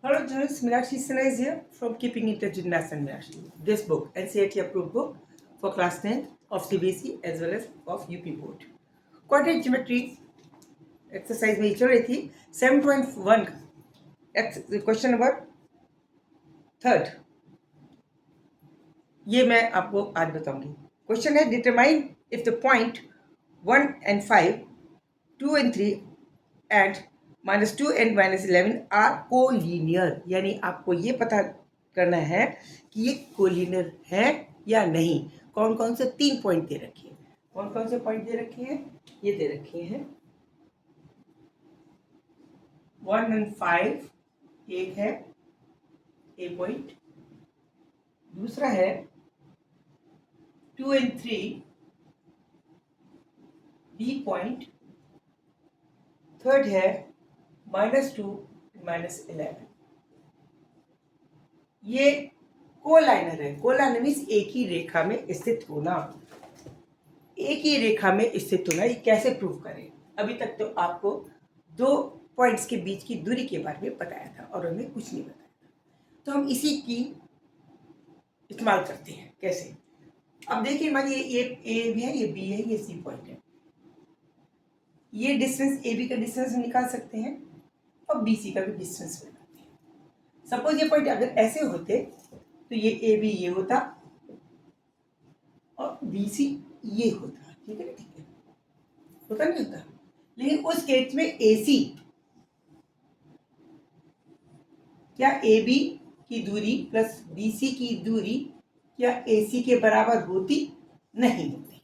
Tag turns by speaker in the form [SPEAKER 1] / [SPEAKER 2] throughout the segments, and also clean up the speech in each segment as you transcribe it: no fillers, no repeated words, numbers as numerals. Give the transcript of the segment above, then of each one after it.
[SPEAKER 1] Hello students, Meenakshi Sinha is here from Keeping in Touch with Maths and Meenakshi. This book, NCERT approved book for class 10 of CBSE as well as of UP board. Quadratic geometry exercise में चल रही थी 7.1 question number 3 ये मैं आपको आज बताऊंगी. Question है determine if the point 1 and 5, 2 and 3 and -2 and -11 are collinear. यानी आपको ये पता करना है कि ये कोलिनियर है या नहीं. कौन कौन से 3 पॉइंट दे रखे हैं. कौन कौन से पॉइंट दे रखे हैं. ये दे रखे हैं 1 and 5 एक है ए पॉइंट, दूसरा है 2 and 3 बी पॉइंट, थर्ड है -2 -11. ये कोलाइनर है. कोलाइनर मीन्स एक ही रेखा में स्थित होना. एक ही रेखा में स्थित होना. ये कैसे प्रूव करें. अभी तक तो आपको 2 पॉइंट्स के बीच की दूरी के बारे में बताया था और हमें कुछ नहीं बताया था. तो हम इसी की इस्तेमाल करते हैं. कैसे. अब देखिए मानिए ये ए भी है, ये बी है, ये सी पॉइंट है. ये डिस्टेंस ए बी का डिस्टेंस निकाल सकते हैं और बी सी का भी डिस्टेंस निकालते हैं. सपोज ये पॉइंट अगर ऐसे होते तो ये ए बी ये होता और बी सी ये होता. ठीक है. ठीक है. होता नहीं होता. लेकिन उस केस में ए सी क्या ए बी की दूरी प्लस बी सी की दूरी क्या ए सी के बराबर होती. नहीं होती.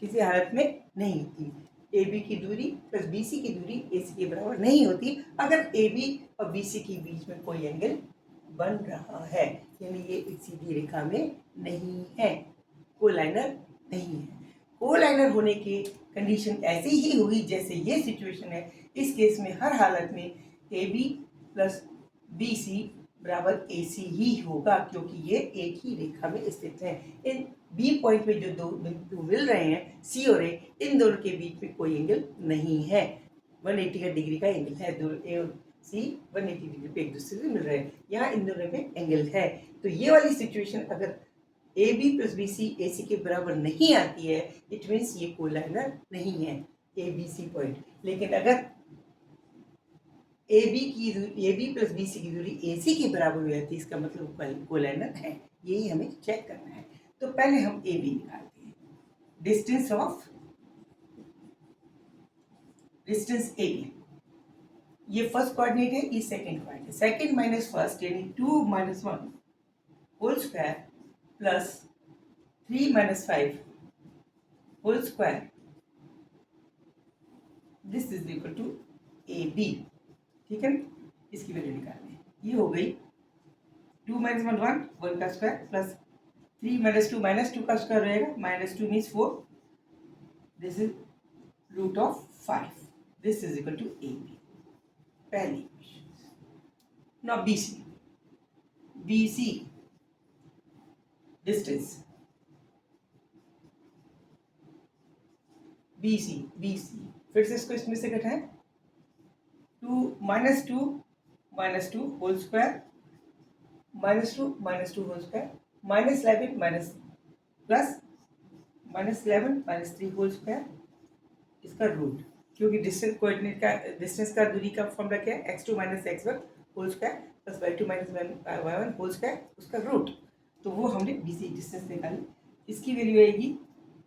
[SPEAKER 1] किसी हालत में नहीं होती. ए बी की दूरी प्लस बी सी की दूरी ए सी के बराबर नहीं होती अगर ए बी और बी सी के बीच में कोई एंगल बन रहा है. यानी ये एक सीधी रेखा में नहीं है. कोलाइनर नहीं है. कोलाइनर होने की कंडीशन ऐसी ही होगी जैसे ये सिचुएशन है. इस केस में हर हालत में A B plus B C बराबर ए सी ही होगा क्योंकि ये एक ही रेखा में स्थित है. इन बी पॉइंट में जो दो बिंदु मिल रहे हैं सी और ए, इन दोनों के बीच में कोई एंगल नहीं है. 180 का डिग्री का एंगल है. दो ए और सी 180 डिग्री पे एक दूसरे से मिल रहे हैं. यहाँ इन दोनों में एंगल है. तो ये वाली सिचुएशन अगर A B plus B C A C के बराबर नहीं आती है इट मीन्स ये कोलाइनर नहीं है. A B C point. लेकिन अगर A B plus B C की दूरी ए सी के बराबर हो जाती है इसका मतलब कोलाइनर है. यही हमें चेक करना है. तो पहले हम ए बी निकालते हैं. Distance A B. ये फर्स्ट कोऑर्डिनेट है, ये second coordinate. Second minus first यानी 2 - 1 whole square plus 3 - 5 whole square. This is equal to A B. ठीक है. इसकी वैल्यू निकालनी है. ये हो गई 2 - 1 1 का स्क्वायर प्लस 3 - 2 -2 का स्क्वायर रहेगा. -2 means 4. This is root of 5. This is equal to A B. पहली equation. Now B C distance B C फिर से इसको इसमें से घटाएं. 2 - 2 whole square -2 whole square -11 plus -11 -3 whole square. इसका रूट क्योंकि डिस्टेंस कोऑर्डिनेट का डिस्टेंस का दूरी का फॉर्मूला क्या है x2 - x1 whole square plus y2 - y1 whole square उसका रूट. तो वो हमने बीसी डिस्टेंस निकाली. इसकी वैल्यू आएगी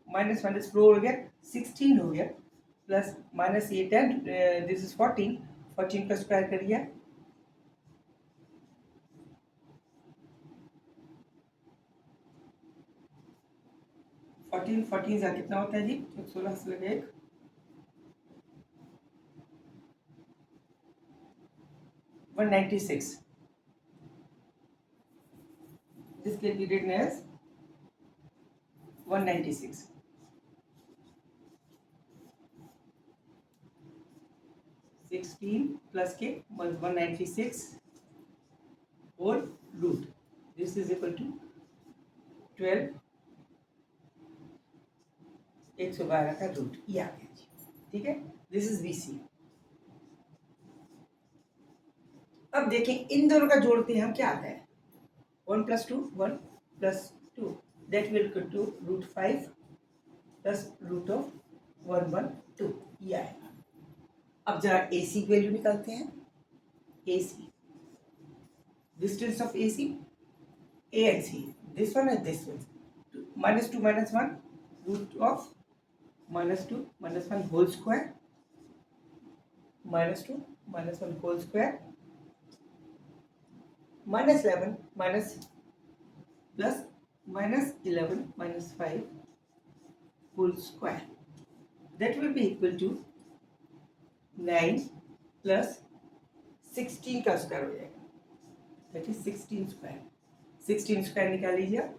[SPEAKER 1] -4 हो गया 16 हो गया प्लस ये 10 दिस इज 14 का स्क्वायर कर दिया. फोर्टीन जा कितना होता है जी. 16 से लगे 196. This can be written as 196. 16 plus k was 196 whole root. This is equal to 12. 112 का रूट ये आ गया जी. ठीक है. This is B C. अब देखें इन दोनों का जोड़ते हैं हम, क्या आता है 1 + 2 1 + 2 दैट विल इक्वल टू √5 + √1 1 2 ये आएगा। अब जरा AC की वैल्यू निकालते हैं। AC distance of AC A and C, this one and this one, -2 - 1 √of -2 - 1 whole square, -2 - 1 whole square, -11 minus plus -11 minus 5 whole square, that will be equal to 9 plus 16 का square हो जाएगा, that is 16 square. 16 square निकाल लीजिए आप।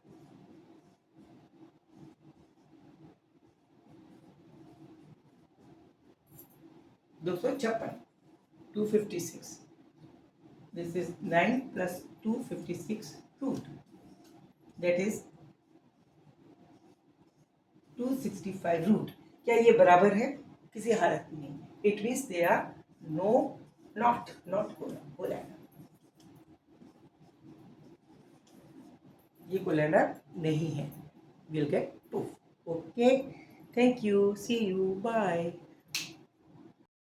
[SPEAKER 1] 256 256, this is 9 plus 256 root, that is 265 root. क्या ये बराबर है? किसी हालत में नहीं। It means they are no not collinear, ये कोलैनर नहीं है। Will get 2। Okay, thank you, see you, bye.